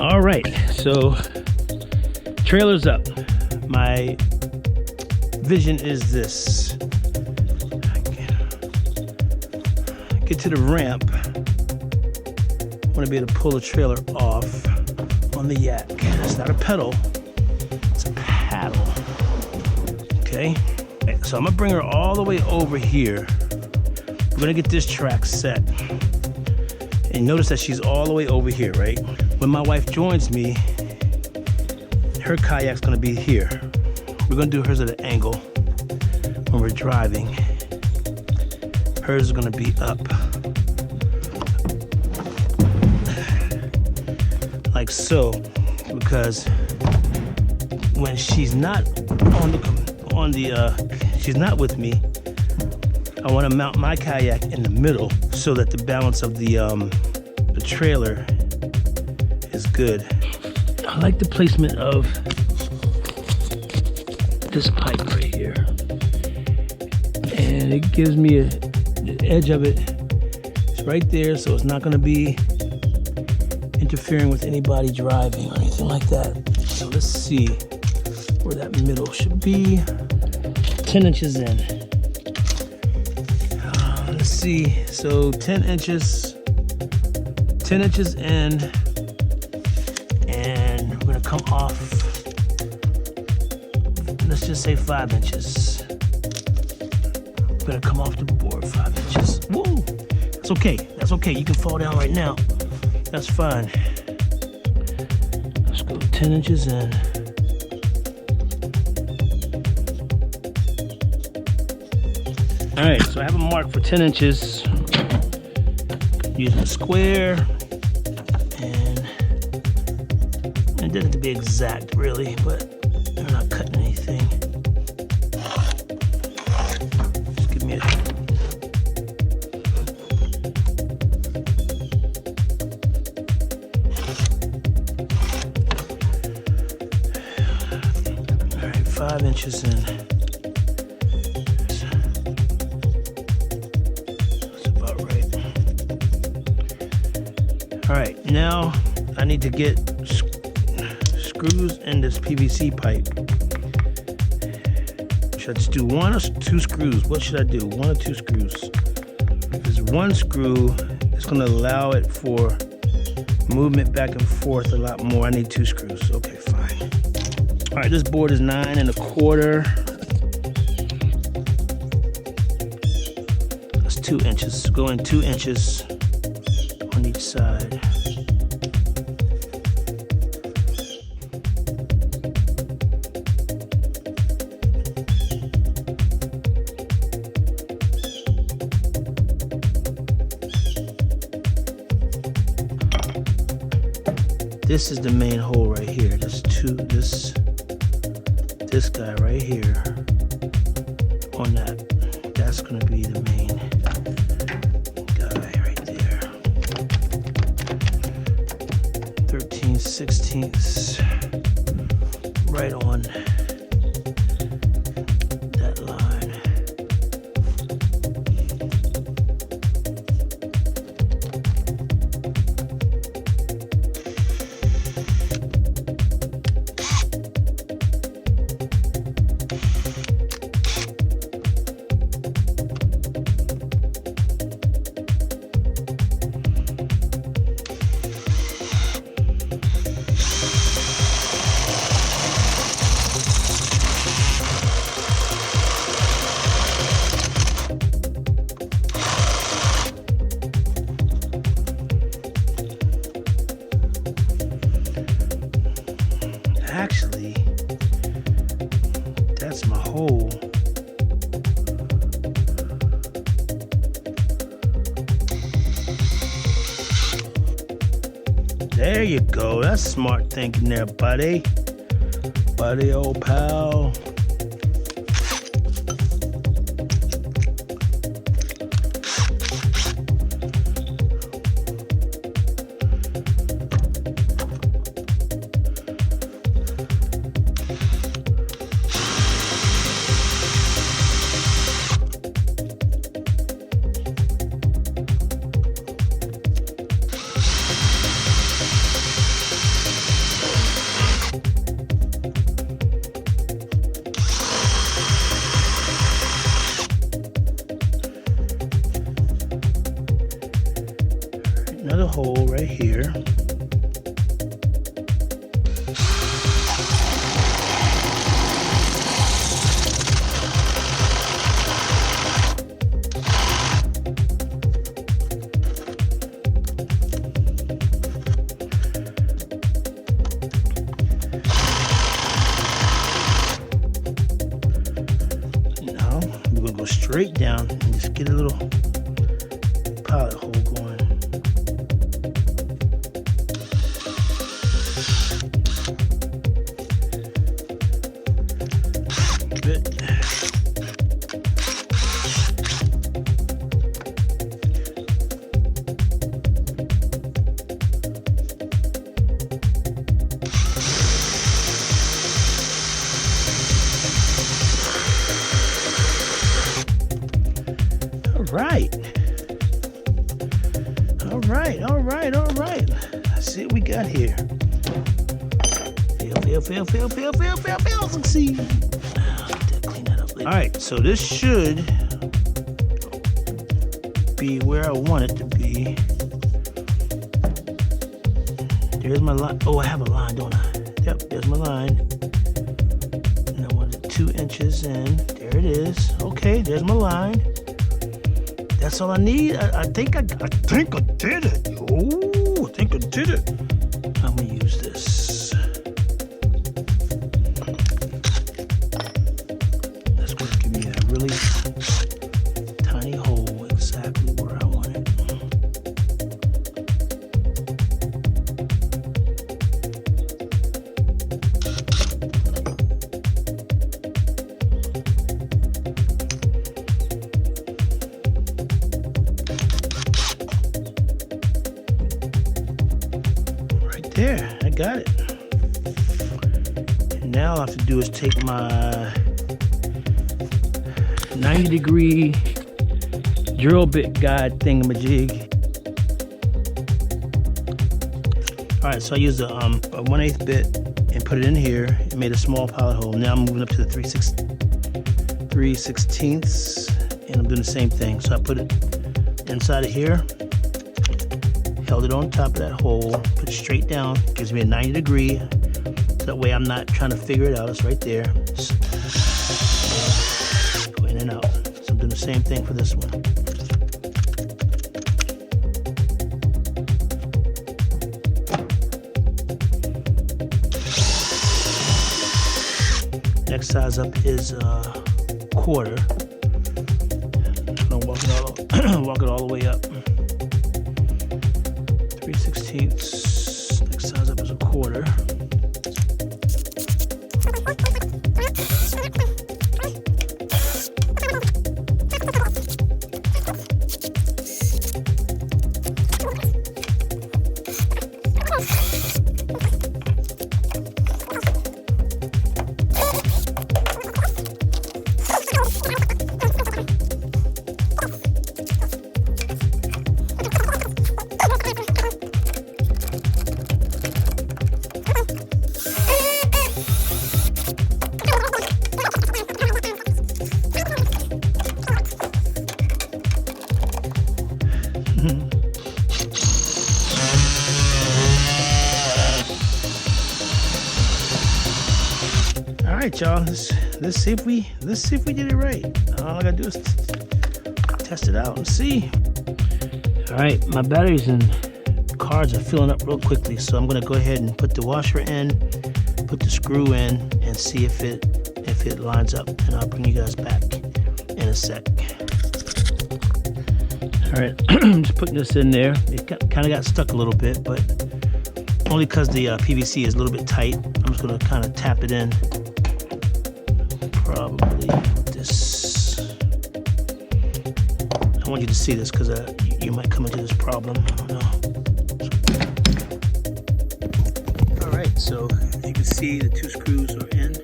All right, so trailer's up. My vision is this. Get to the ramp. I want to be able to pull the trailer off on the yak. It's not a pedal, it's a paddle. Okay, so I'm gonna bring her all the way over here. We're gonna get this track set. And notice that she's all the way over here, right? When my wife joins me, her kayak's gonna be here. We're gonna do hers at an angle when we're driving. Hers is gonna be up. Like so, because when she's not she's not with me, I want to mount my kayak in the middle so that the balance of the trailer is good. I like the placement of this pipe right here, and it gives me the edge of it. It's right there, so it's not going to be interfering with anybody driving or anything like that. So let's see where that middle should be. 10 inches in. Let's see, so 10 inches in, and we're gonna come off, let's just say 5 inches. We're gonna come off the board 5 inches. Whoa, that's okay, you can fall down right now. That's fine. Let's go 10 inches in. All right, so I have a mark for 10 inches. Using a square, and it doesn't have to be exact really, but I'm not cutting anything. Just give me a all right, 5 inches in. All right, now I need to get screws in this PVC pipe. Should I just do 1 or 2 screws? What should I do, 1 or 2 screws? If it's 1 screw, it's gonna allow it for movement back and forth a lot more. I need 2 screws, okay, fine. All right, this board is 9 1/4. That's 2 inches, go in 2 inches on each side. This is the main hole right here. This guy right here on that. That's gonna be the main guy right there. 13/16 right on that line. Actually, that's my hole. There you go. That's smart thinking there, buddy. Buddy, old pal. straight down and just get a little pilot hole going. Bit. All right. Let's see what we got here. Fail. Succeed. Clean that up later. All right, so this should be where I want it to be. There's my line. Oh, I have a line, don't I? Yep, there's my line. And I want it 2 inches in. There it is. Okay, there's my line. That's all I need. I think I did it. Oh, I think I did it. I'm gonna use this. That's gonna give me a really tiny hole exactly where I want it. There, I got it. And now all I have to do is take my 90-degree drill bit guide thingamajig. All right, so I used a 1/8 bit and put it in here and made a small pilot hole. Now I'm moving up to the 3/16 and I'm doing the same thing. So I put it inside of here. Held it on top of that hole, put it straight down, gives me a 90-degree, so that way I'm not trying to figure it out, it's right there. Go in and out. So I'm doing the same thing for this one. Next size up is 1/4. I'm gonna walk it all the way up. 3/16. Next size up is 1/4. All right, y'all. Let's see if we did it right. All I gotta do is test it out and see. All right, my batteries and cards are filling up real quickly, so I'm gonna go ahead and put the washer in, put the screw in, and see if it lines up. And I'll bring you guys back in a sec. All right, I'm just putting this in there. It kind of got stuck a little bit, but only because the PVC is a little bit tight. I'm just gonna kind of tap it in. Probably this. I want you to see this because you might come into this problem. I don't know. All right, so you can see the 2 screws are in.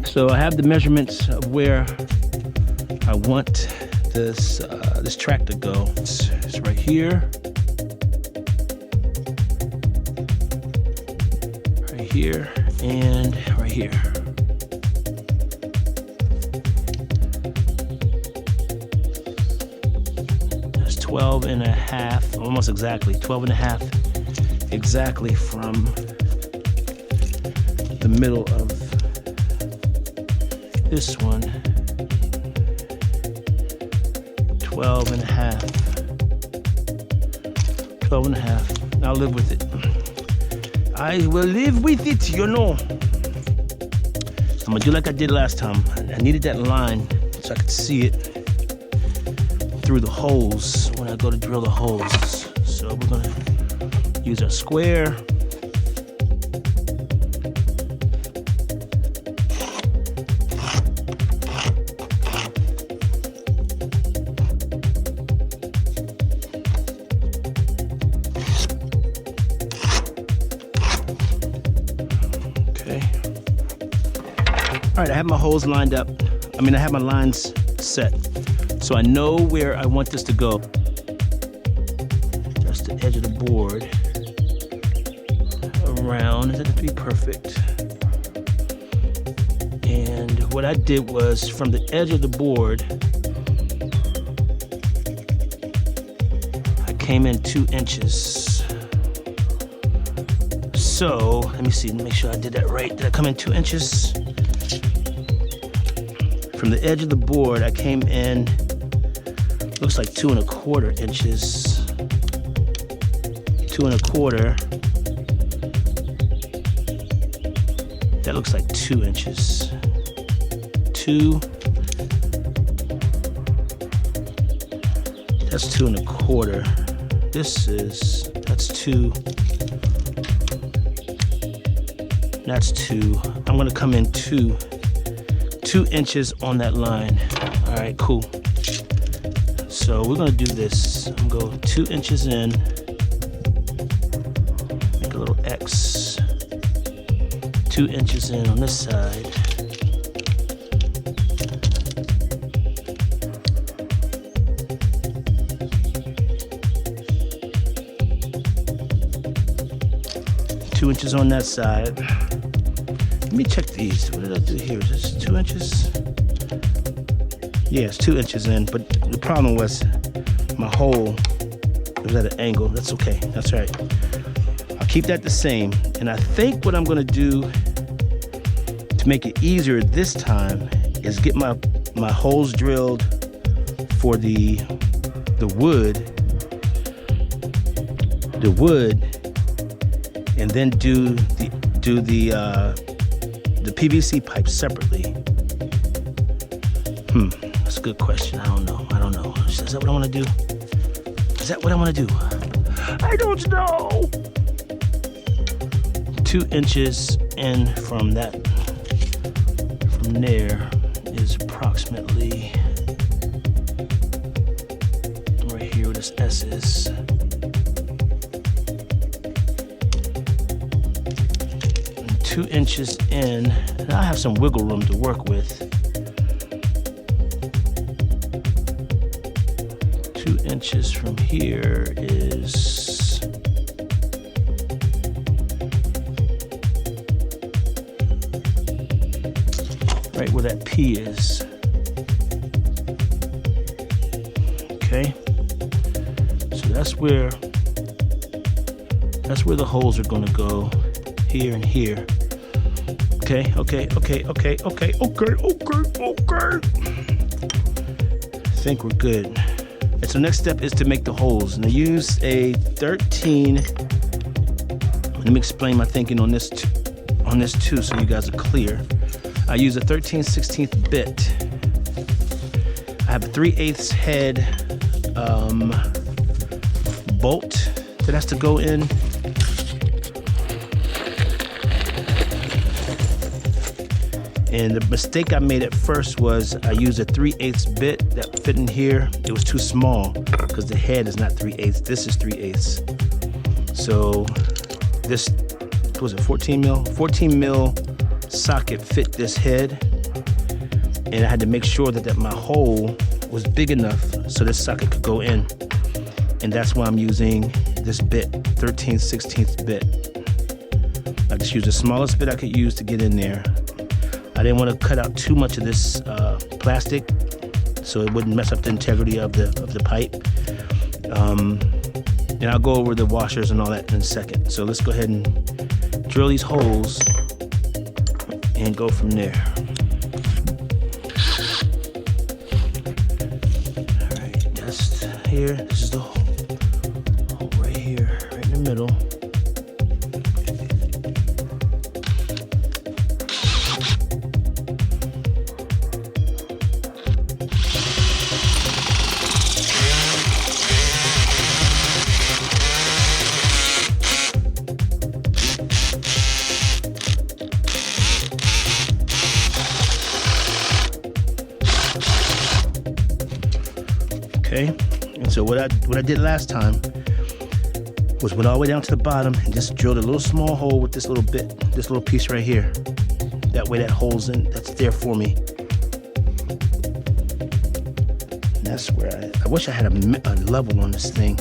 So I have the measurements of where I want this track to go. It's right here. Right here. And right here. That's 12.5, almost exactly, 12.5 exactly from the middle of this one. 12.5. 12.5. I'll live with it. I will live with it, you know. I'm gonna do like I did last time. I needed that line so I could see it through the holes when I go to drill the holes. So we're gonna use our square. All right, I have my holes lined up. I have my lines set. So I know where I want this to go. Just the edge of the board. Around, it doesn't have to be perfect. And what I did was from the edge of the board, I came in 2 inches. So, let me see, make sure I did that right. Did I come in 2 inches? From the edge of the board, I came in, looks like 2 1/4 inches. 2 1/4. That looks like 2 inches. 2. That's 2 1/4. That's 2. That's 2. I'm gonna come in 2 inches on that line. All right, cool. So we're gonna do this. I'm gonna go 2 inches in, make a little X. 2 inches in on this side. Two inches on that side. Let me check these. What did I do here? Is this 2 inches? Yeah, it's 2 inches in, but the problem was my hole was at an angle. That's okay, that's right. I'll keep that the same. And I think what I'm gonna do to make it easier this time is get my holes drilled for the wood, and then do the PVC pipe separately. That's a good question. I don't know. Is that what I want to do? Is that what I want to do? I don't know. 2 inches in from there is approximately right here where this S is. 2 inches in, and I have some wiggle room to work with. 2 inches from here is right where that P is. Okay, so that's where the holes are going to go, here and here. Okay. I think we're good. And so next step is to make the holes. And I use a 13. Let me explain my thinking on this too, so you guys are clear. I use a 13/16 bit. I have a 3/8 head bolt that has to go in. And the mistake I made at first was I used a 3/8 bit that fit in here. It was too small because the head is not 3/8. This is 3/8. So this was a 14 mil. 14 mil socket fit this head, and I had to make sure that my hole was big enough so this socket could go in. And that's why I'm using this bit, 13/16 bit. I just used the smallest bit I could use to get in there. I didn't want to cut out too much of this plastic so it wouldn't mess up the integrity of the pipe. And I'll go over the washers and all that in a second. So let's go ahead and drill these holes and go from there. All right, just here. This is the hole right here, right in the middle. Okay, and so what I did last time was went all the way down to the bottom and just drilled a little small hole with this little piece right here. That way that hole's in, that's there for me. And that's where I wish I had a level on this thing.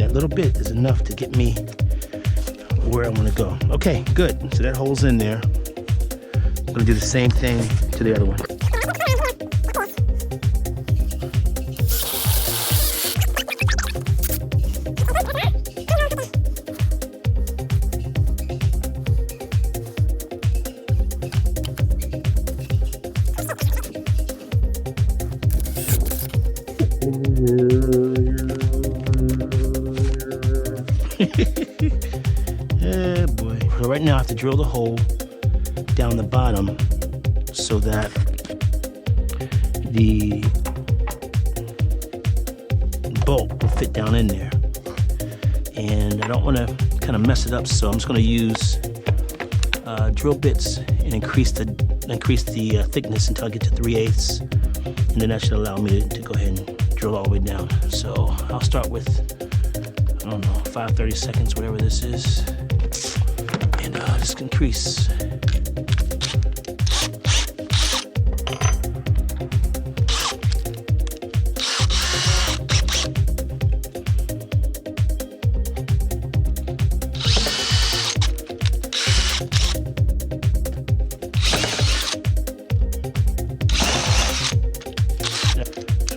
Little bit is enough to get me where I want to go. Okay, good. So that hole's in there. I'm gonna do the same thing to the other one. Yeah, boy. So right now I have to drill the hole down the bottom so that the bolt will fit down in there. And I don't want to kind of mess it up, so I'm just going to use drill bits and increase the thickness until I get to 3/8, and then that should allow me to go ahead and drill all the way down. So I'll start with, I don't know, 5/32, whatever this is, and just increase.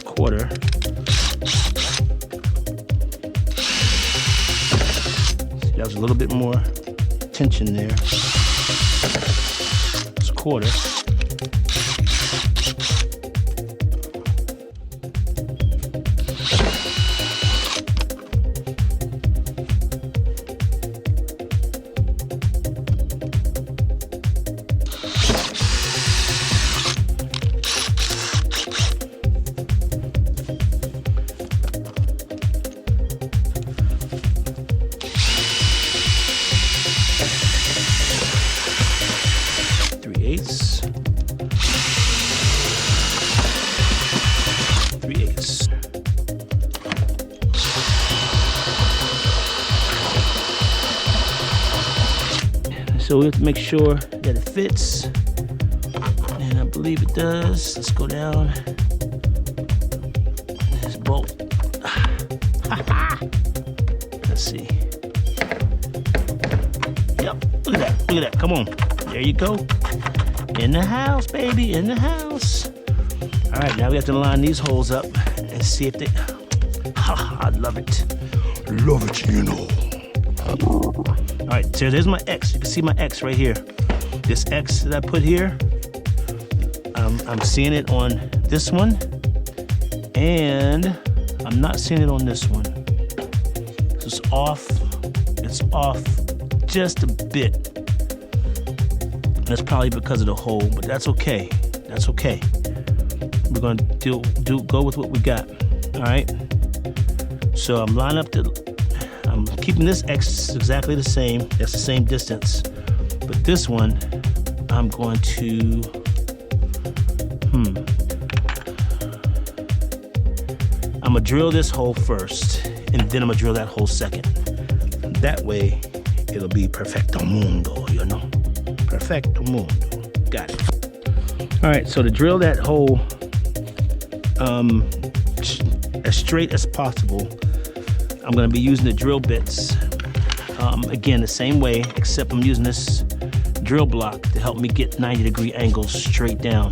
Quarter. See, that was a little bit more tension there. It's a quarter. So we have to make sure that it fits, and I believe it does. Let's go down. This bolt. Let's see. Yep, look at that, look at that, come on. There you go. In the house, baby, in the house. All right, now we have to line these holes up and see if they, I love it. Love it, you know. All right, so there's my X. You can see my X right here. This X that I put here, I'm seeing it on this one, and I'm not seeing it on this one. So it's off just a bit. That's probably because of the hole, but that's okay. That's okay. We're gonna go with what we got. All right. So I'm lining up I'm keeping this X exactly the same. That's the same distance. But this one, I'm going to, I'm gonna drill this hole first, and then I'm gonna drill that hole second. That way, it'll be perfecto mundo, you know? Perfecto mundo. Got it. All right, so to drill that hole as straight as possible, I'm going to be using the drill bits, again, the same way, except I'm using this drill block to help me get 90-degree angles straight down.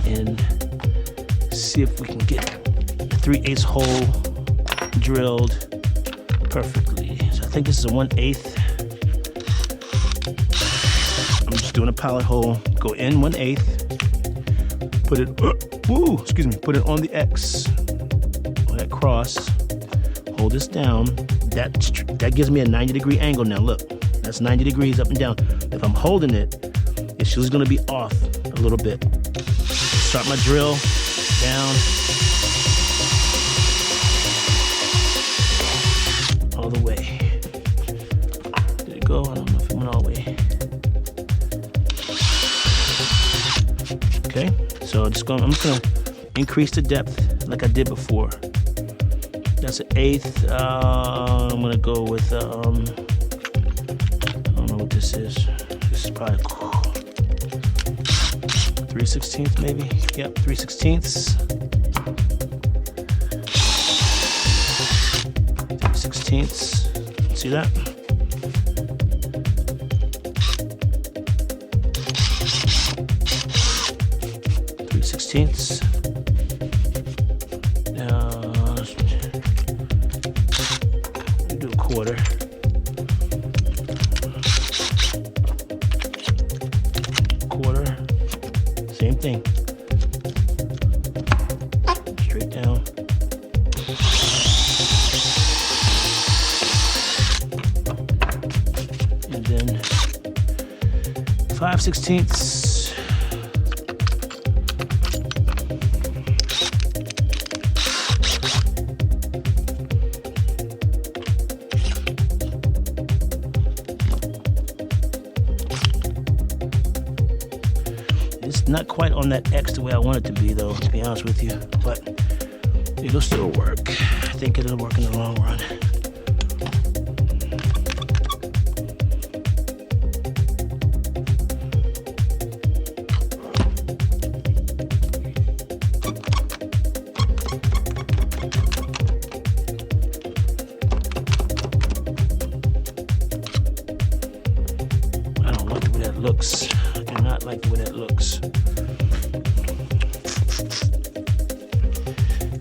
And see if we can get the 3/8 hole drilled perfectly. So I think this is a 1/8. I'm just doing a pilot hole, go in 1/8, put it, put it on the X. That cross, hold this down. That gives me a 90-degree angle now. Look, that's 90 degrees up and down. If I'm holding it, it's just gonna be off a little bit. Start my drill down all the way. Did it go? I don't know if it went all the way. Okay, so I'm just gonna increase the depth like I did before. That's an 1/8. I'm gonna go with I don't know what this is. This is probably 3/16 maybe. Yep, 3/16. 3/16. See that? Do a quarter. Quarter. Same thing. Straight down. And then 5/16. It's not quite on that X the way I want it to be, though, to be honest with you, but it'll still work. I think it'll work in the long run. I don't like the way that looks. I do not like the way that looks.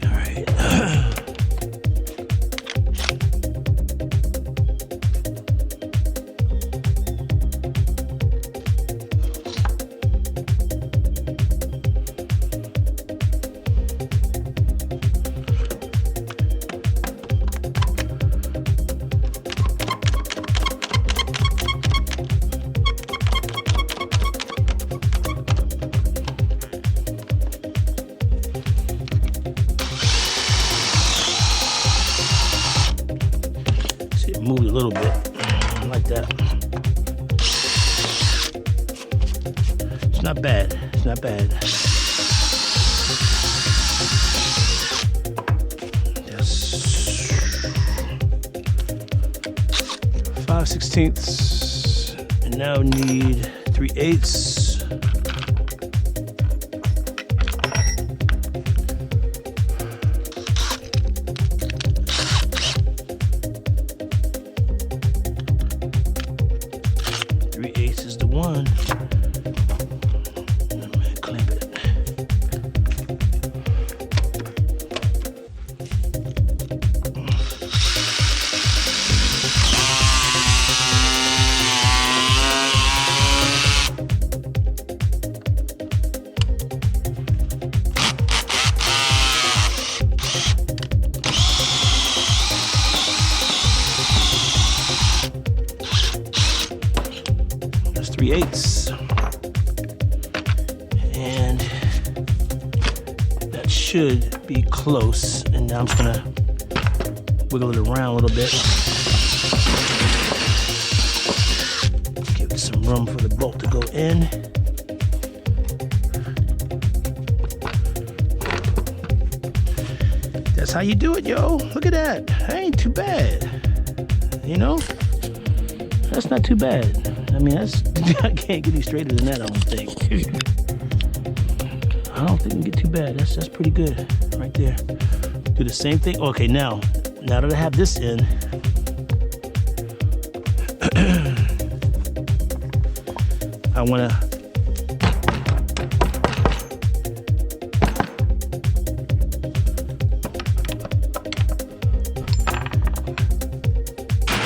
All right. Moved a little bit like that. It's not bad. It's not bad. Yes. 5/16. And now we need 3/8. Is the one. I'm gonna clamp it. That's 3/8. And that should be close. And now I'm just gonna wiggle it around a little bit. Give it some room for the bolt to go in. That's how you do it, yo. Look at that. That ain't too bad. You know? That's not too bad. I mean, that's I can't get any straighter than that, I don't think. I don't think we can get too bad. That's pretty good right there. Do the same thing. Okay, now that I have this in, I want to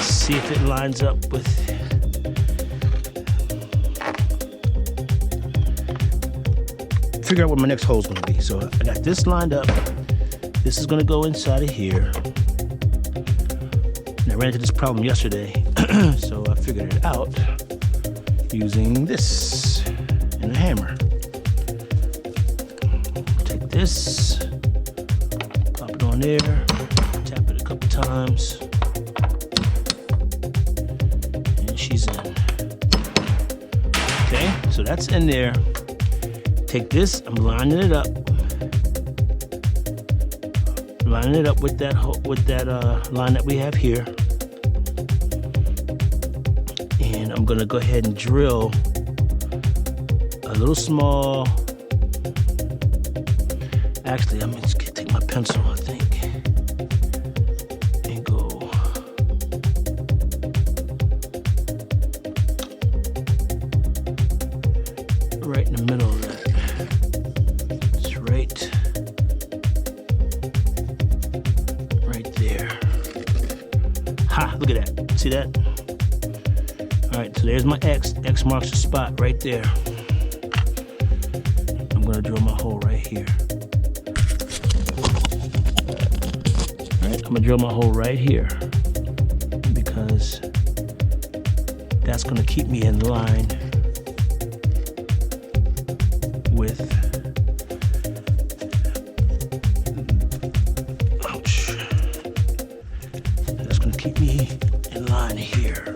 see if it lines up with figure out what my next hole is going to be. So I got this lined up. This is going to go inside of here. And I ran into this problem yesterday, so I figured it out using this and a hammer. this, pop it on there, tap it a couple times, and she's in. Okay, so that's in there. Take this, I'm lining it up. Lining it up with that line that we have here. And I'm gonna go ahead and drill a little small. Actually, I'm just gonna take my pencil, I think, and go right in the middle of that. It's right there. Ha! Look at that. See that? All right, so there's my X. X marks the spot right there. I'm gonna drill my hole right here. All right, I'm gonna drill my hole right here because that's gonna keep me in line with. Ouch. That's gonna keep me in line here.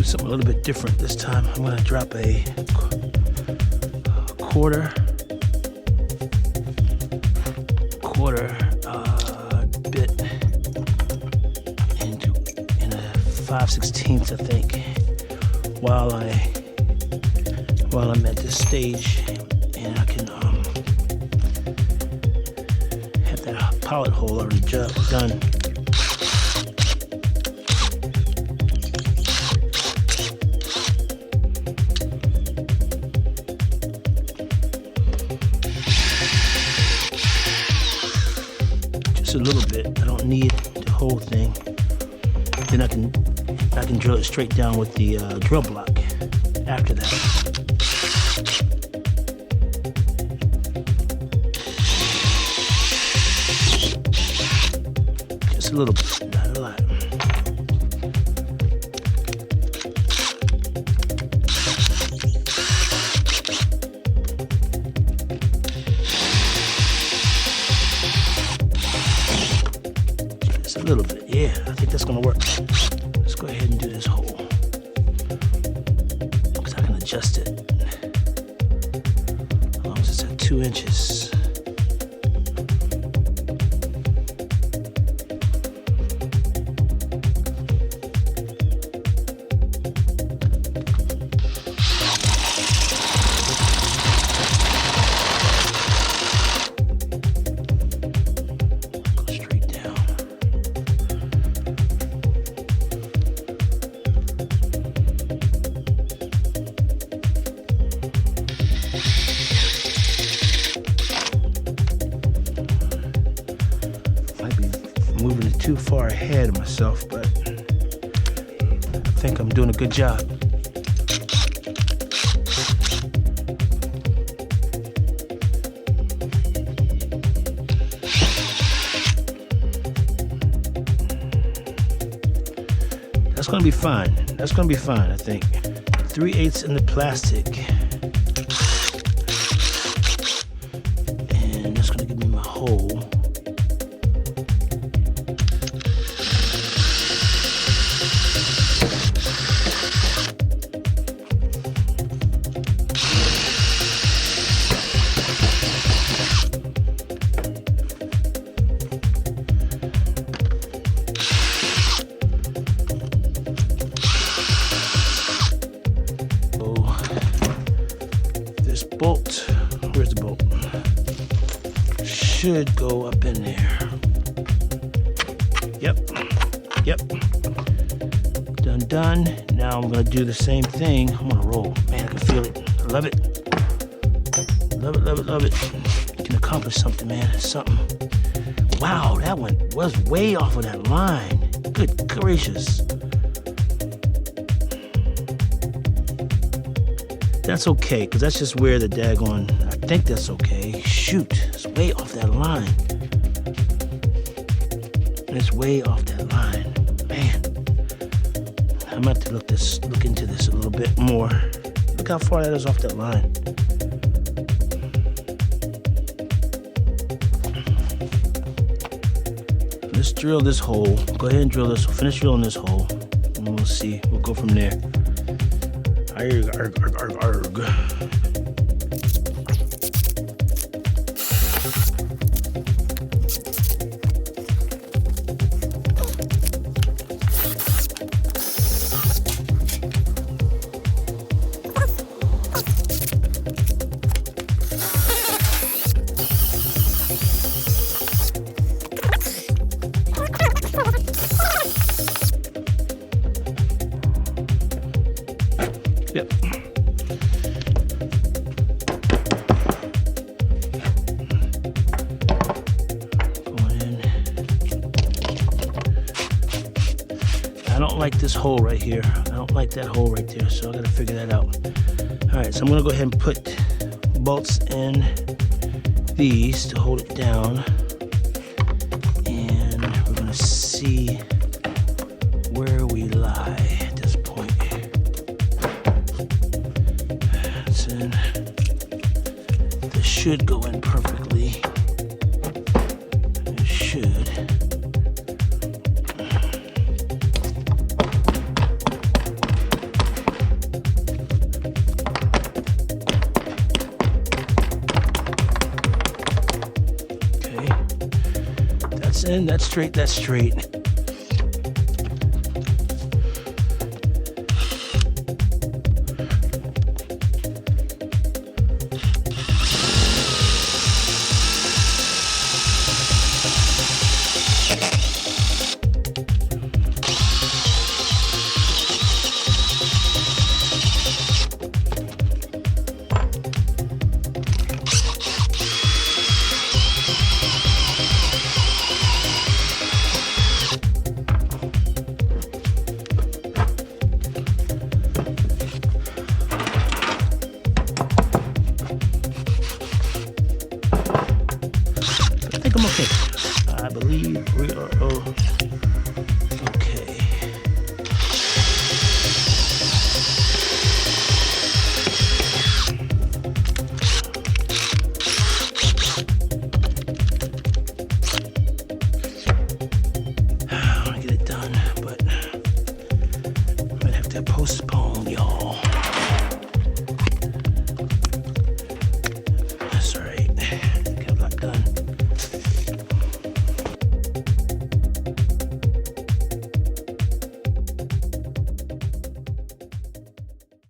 Something a little bit different this time. I'm going to drop a quarter bit in a 5/16, I think, while I'm at this stage, and I can have that pilot hole already done. A little bit. I don't need the whole thing. Then I can drill it straight down with the drill block after that. Just a little bit, not a lot. A little bit, yeah, I think that's gonna work. Let's go ahead and do this hole because I can adjust it as long as it's at 2 inches. Moving it too far ahead of myself, but I think I'm doing a good job. That's gonna be fine. That's gonna be fine, I think. 3/8 in the plastic. And that's gonna give me my hole. Bolt, where's the bolt? Should go up in there. Yep. Done. now I'm gonna do the same thing. I'm gonna roll. Man, I can feel it. I love it. Love it, love it, love it. You can accomplish something, man. Something. Wow, that one was way off of that line. Good gracious. That's okay, because that's just where the daggone, I think that's okay. Shoot, it's way off that line. It's way off that line. Man, I'm going to have to look into this a little bit more. Look how far that is off that line. Let's drill this hole. Go ahead and drill this. We'll finish drilling this hole, and we'll see. We'll go from there. Arg, arg, arg, arg, arg. Yep. Going in. I don't like this hole right here. I don't like that hole right there, so I gotta figure that out. All right, so I'm gonna go ahead and put bolts in these to hold it down, and we're gonna see where we lie at this point. This should go in perfectly. It should. Okay. That's in, that's straight, that's straight. I think I'm okay. I believe we are